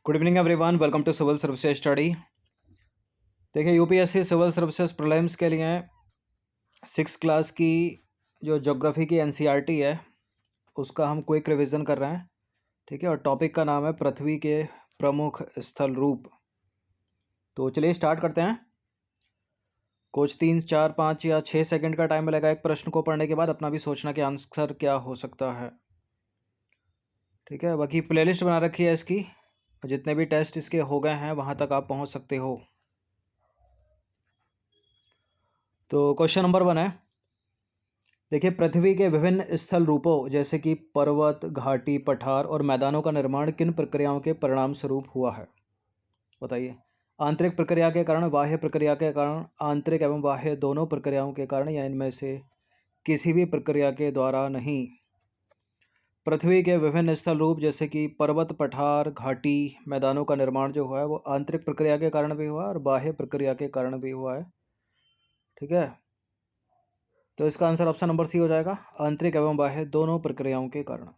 Good evening everyone, welcome to civil services study. देखिए, UPSC civil services prelims के लिए 6 class की जो ज्योग्राफी की एनसीईआरटी है उसका हम क्विक रिवीजन कर रहे हैं। ठीक है, और टॉपिक का नाम है पृथ्वी के प्रमुख स्थल रूप। तो चलिए स्टार्ट करते हैं। कुछ 3, 4, 5 या 6 सेकंड का टाइम लगेगा एक प्रश्न को पढ़ने के बाद अपना भी सोचना कि आंसर क्या हो सकता है। ठीक है, बाकी प्लेलिस्ट बना रखी है इसकी, जितने भी टेस्ट इसके हो गए हैं वहाँ तक आप पहुँच सकते हो। तो क्वेश्चन नंबर 1 है, देखिए, पृथ्वी के विभिन्न स्थल रूपों जैसे कि पर्वत, घाटी, पठार और मैदानों का निर्माण किन प्रक्रियाओं के परिणाम स्वरूप हुआ है? बताइए। आंतरिक प्रक्रिया के कारण, बाह्य प्रक्रिया के कारण, आंतरिक एवं बाह्य दोनों प्रक्रियाओं के कारण, या इनमें से किसी भी प्रक्रिया के द्वारा नहीं। पृथ्वी के विभिन्न स्थल रूप जैसे कि पर्वत, पठार, घाटी, मैदानों का निर्माण जो हुआ है वो आंतरिक प्रक्रिया के कारण भी हुआ और बाह्य प्रक्रिया के कारण भी हुआ है। ठीक है, तो इसका आंसर ऑप्शन नंबर सी हो जाएगा, आंतरिक एवं बाह्य दोनों प्रक्रियाओं के कारण।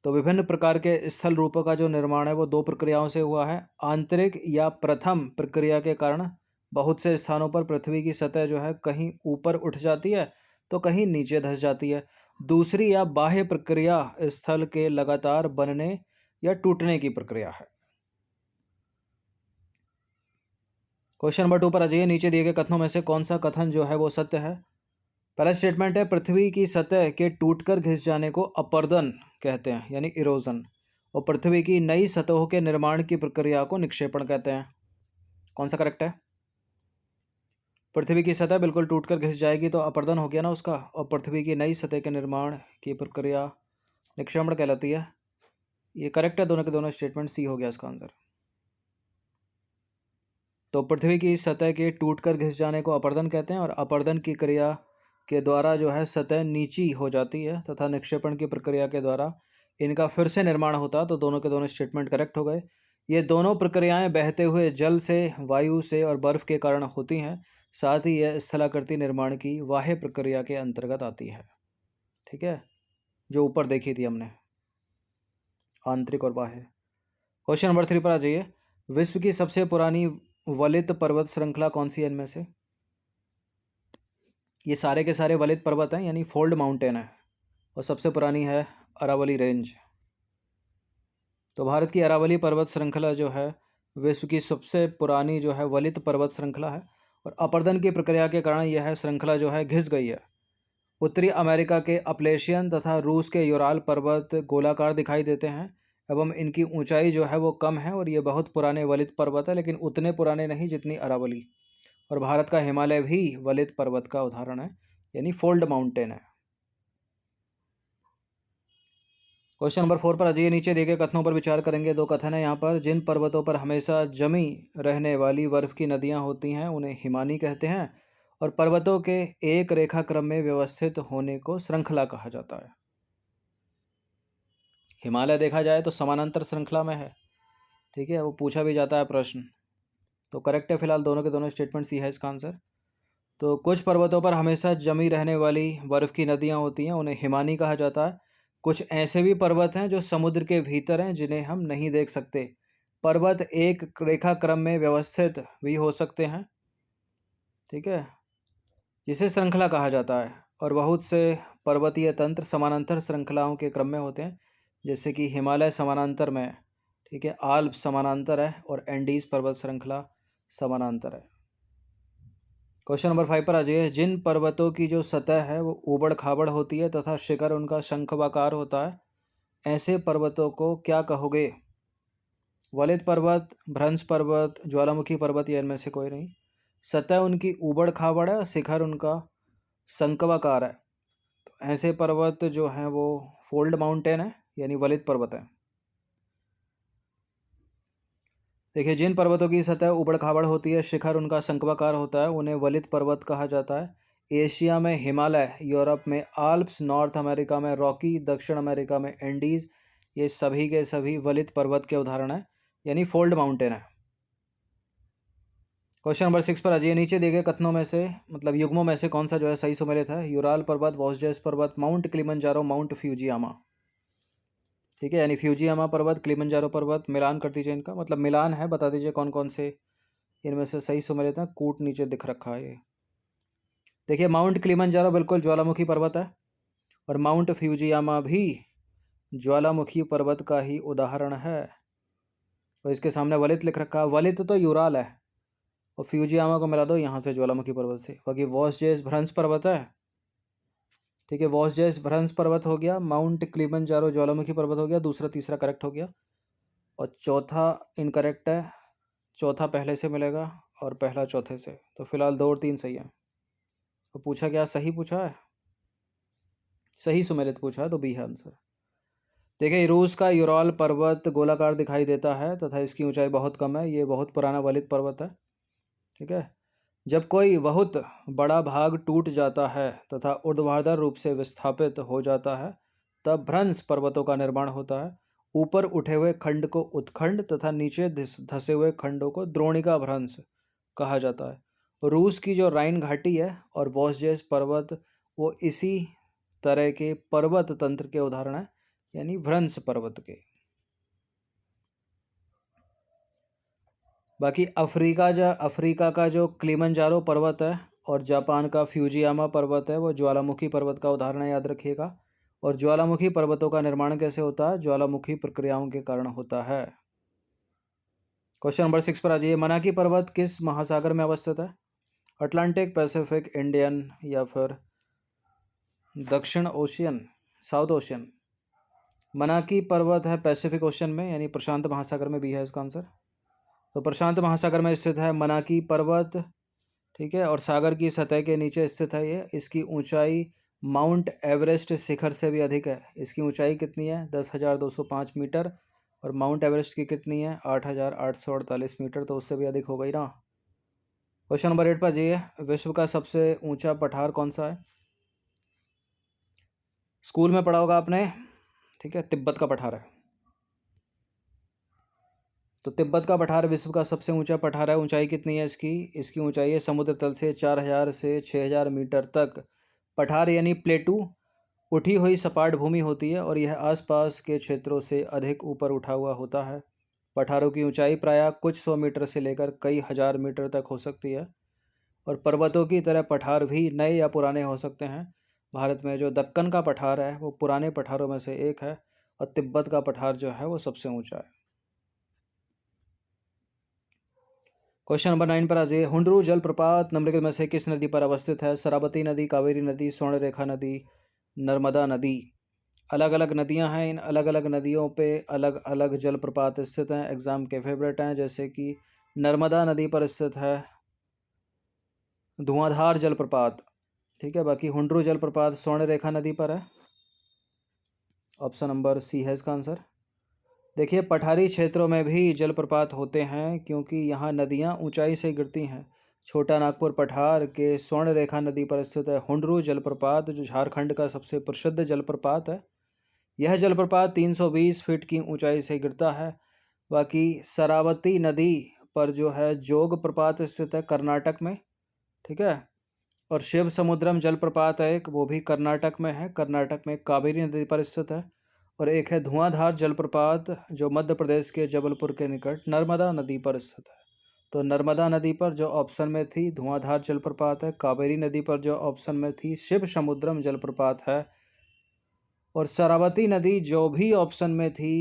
तो विभिन्न प्रकार के स्थल रूपों का जो निर्माण है वो 2 प्रक्रियाओं से हुआ है। आंतरिक या प्रथम प्रक्रिया के कारण बहुत से स्थानों पर पृथ्वी की सतह जो है कहीं ऊपर उठ जाती है तो कहीं नीचे धंस जाती है। दूसरी या बाह्य प्रक्रिया स्थल के लगातार बनने या टूटने की प्रक्रिया है। क्वेश्चन नंबर 2 पर आ जाइए। नीचे दिए गए कथनों में से कौन सा कथन जो है वो सत्य है? पहला स्टेटमेंट है, पृथ्वी की सतह के टूटकर घिस जाने को अपरदन कहते हैं, यानी इरोजन, और पृथ्वी की नई सतहों के निर्माण की प्रक्रिया को निक्षेपण कहते हैं। कौन सा करेक्ट है? पृथ्वी की सतह बिल्कुल टूटकर घिस जाएगी तो अपरदन हो गया ना उसका, और पृथ्वी की नई सतह के निर्माण की प्रक्रिया निक्षेपण कहलाती है। ये करेक्ट है, दोनों के दोनों स्टेटमेंट, सी हो गया इसका आंसर। तो पृथ्वी की सतह के टूटकर घिस जाने को अपरदन कहते हैं, और अपरदन की क्रिया के द्वारा जो है सतह नीची हो जाती है तथा निक्षेपण की प्रक्रिया के द्वारा इनका फिर से निर्माण होता है। तो दोनों के दोनों स्टेटमेंट करेक्ट हो गए। ये दोनों प्रक्रियाएं बहते हुए जल से, वायु से और बर्फ के कारण होती हैं। साथ ही यह स्थलाकृति निर्माण की बाह्य प्रक्रिया के अंतर्गत आती है। ठीक है, जो ऊपर देखी थी हमने, आंतरिक और बाह्य। क्वेश्चन नंबर 3 पर आ जाइए। विश्व की सबसे पुरानी वलित पर्वत श्रृंखला कौन सी है इनमें से? ये सारे के सारे वलित पर्वत हैं, यानी फोल्ड माउंटेन है, और सबसे पुरानी है अरावली रेंज। तो भारत की अरावली पर्वत श्रृंखला जो है विश्व की सबसे पुरानी जो है वलित पर्वत श्रृंखला है, और अपरदन की प्रक्रिया के कारण यह श्रृंखला जो है घिस गई है। उत्तरी अमेरिका के अपलेशियन तथा रूस के यूराल पर्वत गोलाकार दिखाई देते हैं एवं इनकी ऊंचाई जो है वो कम है, और ये बहुत पुराने वलित पर्वत है, लेकिन उतने पुराने नहीं जितनी अरावली। और भारत का हिमालय भी वलित पर्वत का उदाहरण है, यानी फोल्ड माउंटेन है। क्वेश्चन नंबर 4 पर आ जाइए। नीचे दिए गए कथनों पर विचार करेंगे। 2 कथन है यहाँ पर। जिन पर्वतों पर हमेशा जमी रहने वाली बर्फ की नदियाँ होती हैं उन्हें हिमानी कहते हैं, और पर्वतों के एक रेखा क्रम में व्यवस्थित होने को श्रृंखला कहा जाता है। हिमालय देखा जाए तो समानांतर श्रृंखला में है। ठीक है, वो पूछा भी जाता है प्रश्न, तो करेक्ट है। फिलहाल दोनों के दोनों स्टेटमेंट सी है इसका आंसर। तो कुछ पर्वतों पर हमेशा जमी रहने वाली बर्फ की नदियाँ होती हैं, उन्हें हिमानी कहा जाता है। कुछ ऐसे भी पर्वत हैं जो समुद्र के भीतर हैं, जिन्हें हम नहीं देख सकते। पर्वत एक रेखा क्रम में व्यवस्थित भी हो सकते हैं, ठीक है, जिसे श्रृंखला कहा जाता है। और बहुत से पर्वतीय तंत्र समानांतर श्रृंखलाओं के क्रम में होते हैं, जैसे कि हिमालय समानांतर में, ठीक है, आल्प समानांतर है, और एंडीज पर्वत श्रृंखला समानांतर है। क्वेश्चन नंबर 5 पर आ जाइए। जिन पर्वतों की जो सतह है वो ऊबड़ खाबड़ होती है तथा शिखर उनका शंखवाकार होता है, ऐसे पर्वतों को क्या कहोगे? वलित पर्वत, भ्रंश पर्वत, ज्वालामुखी पर्वत, या इनमें से कोई नहीं। सतह उनकी ऊबड़ खाबड़ है, शिखर उनका शंखवाकार है, तो ऐसे पर्वत जो हैं वो फोल्ड माउंटेन है, यानी वलित पर्वत है। देखिए, जिन पर्वतों की सतह ऊबड़ खाबड़ होती है, शिखर उनका शंक्वाकार होता है, उन्हें वलित पर्वत कहा जाता है। एशिया में हिमालय, यूरोप में आल्प्स, नॉर्थ अमेरिका में रॉकी, दक्षिण अमेरिका में एंडीज, ये सभी के सभी वलित पर्वत के उदाहरण हैं, यानी फोल्ड माउंटेन है। क्वेश्चन नंबर 6 पर आ जाइए। नीचे दिए गए कथनों में से, मतलब युग्मों में से कौन सा जो है सही सुमेलित है? यूराल पर्वत, वॉस्जेस पर्वत, माउंट किलिमंजारो, माउंट फ्यूजियामा। ठीक है, यानी फ्यूजियामा पर्वत, किलिमंजारो पर्वत, मिलान कर दीजिए इनका, मतलब मिलान है, बता दीजिए कौन कौन से इनमें से सही समझ लेते हैं। कूट नीचे दिख रखा है ये। देखिए माउंट किलिमंजारो बिल्कुल ज्वालामुखी पर्वत है, और माउंट फ्यूजियामा भी ज्वालामुखी पर्वत का ही उदाहरण है। तो इसके सामने वलित लिख रखा है, वलित तो यूराल है, और फ्यूजियामा को मिला दो यहाँ से ज्वालामुखी पर्वत से। बाकी वॉसजेस भ्रंश पर्वत है, ठीक है, वॉसजेस भ्रंश पर्वत हो गया, माउंट किलिमंजारो ज्वालामुखी पर्वत हो गया, दूसरा तीसरा करेक्ट हो गया, और चौथा इनकरेक्ट है। चौथा पहले से मिलेगा और पहला चौथे से, तो फिलहाल 2 और 3 सही है। तो पूछा क्या, सही पूछा है, सही सुमेलित पूछा है, तो बी है आंसर। देखिए रूस का यूराल पर्वत गोलाकार दिखाई देता है तथा इसकी ऊंचाई बहुत कम है। ये बहुत पुराना वलित पर्वत है, ठीक है। जब कोई बहुत बड़ा भाग टूट जाता है तथा ऊर्ध्वाधर रूप से विस्थापित हो जाता है, तब भ्रंश पर्वतों का निर्माण होता है। ऊपर उठे हुए खंड को उत्खंड तथा नीचे धसे हुए खंडों को द्रोणिका भ्रंश कहा जाता है। रूस की जो राइन घाटी है और वॉसजेस पर्वत, वो इसी तरह के पर्वत तंत्र के उदाहरण है, यानी भ्रंश पर्वत के। बाकी अफ्रीका का जो किलिमंजारो पर्वत है और जापान का फ्यूजियामा पर्वत है, वो ज्वालामुखी पर्वत का उदाहरण है, याद रखिएगा। और ज्वालामुखी पर्वतों का निर्माण कैसे होता है, ज्वालामुखी प्रक्रियाओं के कारण होता है। क्वेश्चन नंबर 6 पर आ जाइए। मनाकी पर्वत किस महासागर में अवस्थित है? अटलांटिक, पैसिफिक, इंडियन या फिर दक्षिण ओशियन, साउथ ओशियन? मनाकी पर्वत है पैसिफिक ओशन में, यानी प्रशांत महासागर में, भी है इसका आंसर। तो प्रशांत महासागर में स्थित है मनाकी पर्वत, ठीक है, और सागर की सतह के नीचे स्थित है ये। इसकी ऊंचाई माउंट एवरेस्ट शिखर से भी अधिक है। इसकी ऊंचाई कितनी है? 10,205 मीटर। और माउंट एवरेस्ट की कितनी है? 8,848 मीटर, तो उससे भी अधिक हो गई ना। क्वेश्चन नंबर 8 पर जाइए। विश्व का सबसे ऊंचा पठार कौन सा है? स्कूल में पढ़ा होगा आपने, ठीक है, तिब्बत का पठार है। तो तिब्बत का पठार विश्व का सबसे ऊंचा पठार है। ऊंचाई कितनी है इसकी? इसकी ऊंचाई है समुद्र तल से 4,000 से 6,000 मीटर तक। पठार यानी प्लेटू, उठी हुई सपाट भूमि होती है और यह आसपास के क्षेत्रों से अधिक ऊपर उठा हुआ होता है। पठारों की ऊंचाई प्रायः कुछ 100 मीटर से लेकर कई हजार मीटर तक हो सकती है। और पर्वतों की तरह पठार भी नए या पुराने हो सकते हैं। भारत में जो दक्कन का पठार है वो पुराने पठारों में से एक है, और तिब्बत का पठार जो है वो सबसे ऊंचा है। क्वेश्चन नंबर 9 पर आ जाइए। हुंडरू जलप्रपात निम्नलिखित में से किस नदी पर अवस्थित है? शरावती नदी, कावेरी नदी, स्वर्णरेखा नदी, नर्मदा नदी। अलग अलग नदियां हैं, इन अलग अलग नदियों पे अलग अलग जलप्रपात स्थित हैं। एग्जाम के फेवरेट हैं, जैसे कि नर्मदा नदी पर स्थित है धुआंधार जलप्रपात, ठीक है। बाकी हुंडरू जलप्रपात स्वर्णरेखा नदी पर है। ऑप्शन नंबर सी है इसका आंसर। देखिए पठारी क्षेत्रों में भी जलप्रपात होते हैं क्योंकि यहाँ नदियाँ ऊंचाई से गिरती हैं। छोटा नागपुर पठार के स्वर्णरेखा नदी पर स्थित है हुंडरू जलप्रपात, जो झारखंड का सबसे प्रसिद्ध जलप्रपात है। यह जलप्रपात 320 फीट की ऊंचाई से गिरता है। बाकी शरावती नदी पर जो है जोग प्रपात स्थित है कर्नाटक में, ठीक है। और शिव समुद्रम जलप्रपात है एक, वो भी कर्नाटक में है, कर्नाटक में कावेरी नदी पर स्थित है। और एक है धुआंधार जलप्रपात जो मध्य प्रदेश के जबलपुर के निकट नर्मदा नदी पर स्थित है। तो नर्मदा नदी पर जो ऑप्शन में थी धुआंधार जलप्रपात है, कावेरी नदी पर जो ऑप्शन में थी शिव समुद्रम जलप्रपात है, और शरावती नदी जो भी ऑप्शन में थी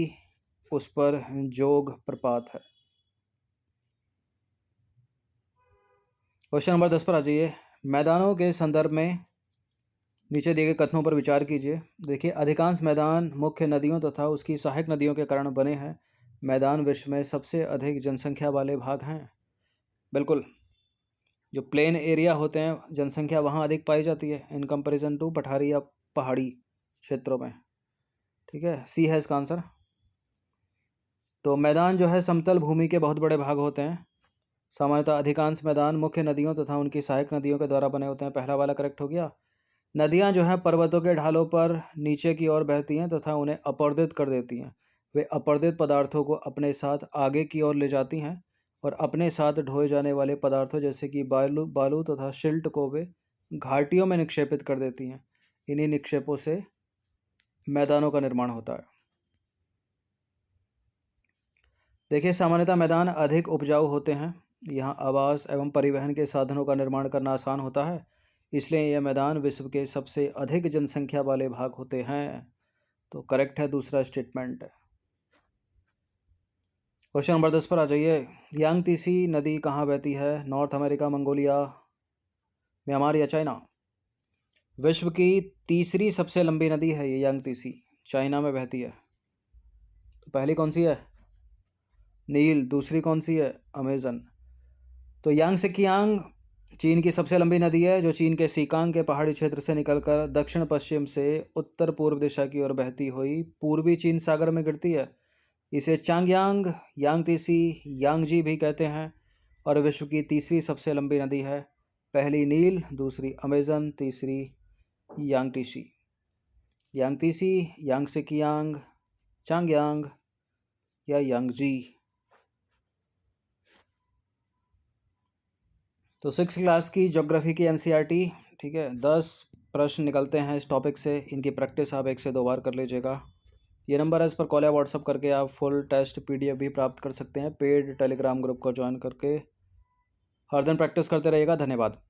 उस पर जोग प्रपात है। क्वेश्चन नंबर 10 पर आ जाइए। मैदानों के संदर्भ में नीचे दिए गए कथनों पर विचार कीजिए। देखिए अधिकांश मैदान मुख्य नदियों तथा उसकी सहायक नदियों के कारण बने हैं। मैदान विश्व में सबसे अधिक जनसंख्या वाले भाग हैं। बिल्कुल, जो प्लेन एरिया होते हैं जनसंख्या वहाँ अधिक पाई जाती है इन कंपैरिजन टू पठारी या पहाड़ी क्षेत्रों में, ठीक है। सी है इसका आंसर। तो मैदान जो है समतल भूमि के बहुत बड़े भाग होते हैं। सामान्यतः अधिकांश मैदान मुख्य नदियों तथा उनकी सहायक नदियों के द्वारा बने होते हैं। पहला वाला करेक्ट हो गया। नदियां जो है पर्वतों के ढालों पर नीचे की ओर बहती हैं तथा उन्हें अपर्दित कर देती हैं। वे अपर्दित पदार्थों को अपने साथ आगे की ओर ले जाती हैं और अपने साथ ढोए जाने वाले पदार्थों जैसे कि बालू तथा सिल्ट को वे घाटियों में निक्षेपित कर देती हैं। इन्हीं निक्षेपों से मैदानों का निर्माण होता है। देखिए, सामान्यतः मैदान अधिक उपजाऊ होते हैं। यहाँ आवास एवं परिवहन के साधनों का निर्माण करना आसान होता है, इसलिए यह मैदान विश्व के सबसे अधिक जनसंख्या वाले भाग होते हैं। तो करेक्ट है दूसरा स्टेटमेंट। क्वेश्चन नंबर 10 पर आ जाइए। यांगतीसी नदी कहाँ बहती है? नॉर्थ अमेरिका, मंगोलिया, म्यांमार या चाइना? विश्व की तीसरी सबसे लंबी नदी है ये यांगतीसी, चाइना में बहती है। तो पहली कौन सी है? नील। दूसरी कौन सी है? अमेजन। तो यांगसेकियांग चीन की सबसे लंबी नदी है, जो चीन के सीकांग के पहाड़ी क्षेत्र से निकलकर दक्षिण पश्चिम से उत्तर पूर्व दिशा की ओर बहती हुई पूर्वी चीन सागर में गिरती है। इसे चांगयांग, यांगतीसी, यांगजी भी कहते हैं और विश्व की तीसरी सबसे लंबी नदी है। पहली नील, दूसरी अमेजन, तीसरी यांगतीसी। यांगतीसी, यांगसेकियांग, चांगयांग या यांगजी। तो 6 क्लास की ज्योग्राफी की एनसीईआरटी, ठीक है, 10 प्रश्न निकलते हैं इस टॉपिक से। इनकी प्रैक्टिस आप 1 से 2 बार कर लीजिएगा। ये नंबर है, इस पर कॉल या व्हाट्सअप करके आप फुल टेस्ट पीडीएफ भी प्राप्त कर सकते हैं पेड टेलीग्राम ग्रुप को ज्वाइन करके। हर दिन प्रैक्टिस करते रहिएगा। धन्यवाद।